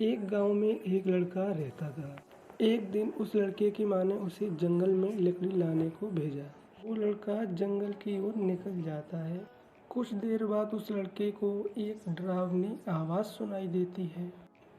एक गांव में एक लड़का रहता था। एक दिन उस लड़के की माँ ने उसे जंगल में लकड़ी लाने को भेजा। वो लड़का जंगल की ओर निकल जाता है। कुछ देर बाद उस लड़के को एक डरावनी आवाज़ सुनाई देती है।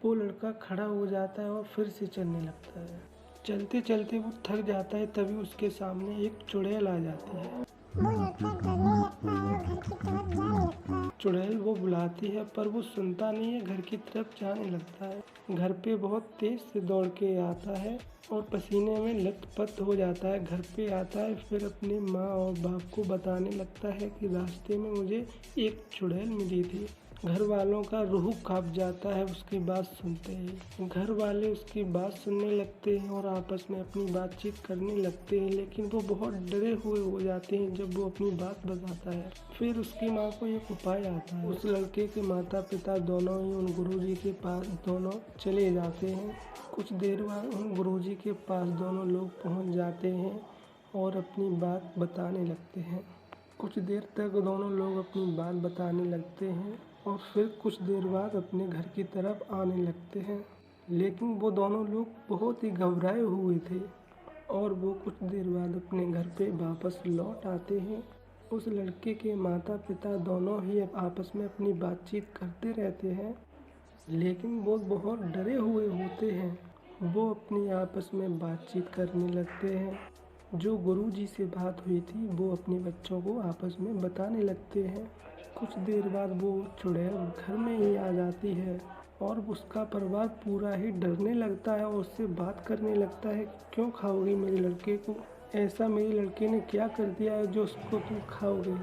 वो लड़का खड़ा हो जाता है और फिर से चलने लगता है। चलते चलते वो थक जाता है, तभी उसके सामने एक चुड़ैल आ जाती है। वो लड़का डरने लगता है और घर की तरफ जाने लगता है। चुड़ैल वो बुलाती है पर वो सुनता नहीं है, घर की तरफ जाने लगता है। घर पे बहुत तेज से दौड़ के आता है और पसीने में लथपथ हो जाता है। घर पे आता है, फिर अपने माँ और बाप को बताने लगता है कि रास्ते में मुझे एक चुड़ैल मिली थी। घर वालों का रूह कांप जाता है उसकी बात सुनते ही। घर वाले उसकी बात सुनने लगते हैं और आपस में अपनी बातचीत करने लगते हैं, लेकिन वो बहुत डरे हुए हो जाते हैं जब वो अपनी बात बताता है। फिर उसकी माँ को एक उपाय आता है। उस लड़के के माता पिता दोनों ही उन गुरुजी के पास दोनों चले जाते हैं। कुछ देर बाद उन गुरुजी के पास दोनों लोग पहुँच जाते हैं और अपनी बात बताने लगते हैं। कुछ देर तक दोनों लोग अपनी बात बताने लगते हैं और फिर कुछ देर बाद अपने घर की तरफ आने लगते हैं। लेकिन वो दोनों लोग बहुत ही घबराए हुए थे और वो कुछ देर बाद अपने घर पे वापस लौट आते हैं। उस लड़के के माता पिता दोनों ही आपस में अपनी बातचीत करते रहते हैं, लेकिन वो बहुत डरे हुए होते हैं। वो अपनी आपस में बातचीत करने लगते हैं। जो गुरुजी से बात हुई थी वो अपने बच्चों को आपस में बताने लगते हैं। कुछ देर बाद वो चुड़ैल घर में ही आ जाती है और उसका परिवार पूरा ही डरने लगता है और उससे बात करने लगता है कि क्यों खाओगी मेरे लड़के को? ऐसा मेरे लड़के ने क्या कर दिया है जो उसको तुम खाओगे?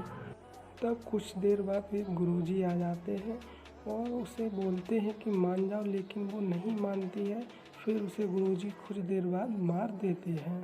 तब कुछ देर बाद एक गुरुजी आ जाते हैं और उसे बोलते हैं कि मान जाओ, लेकिन वो नहीं मानती है। फिर उसे गुरुजी कुछ देर बाद मार देते हैं।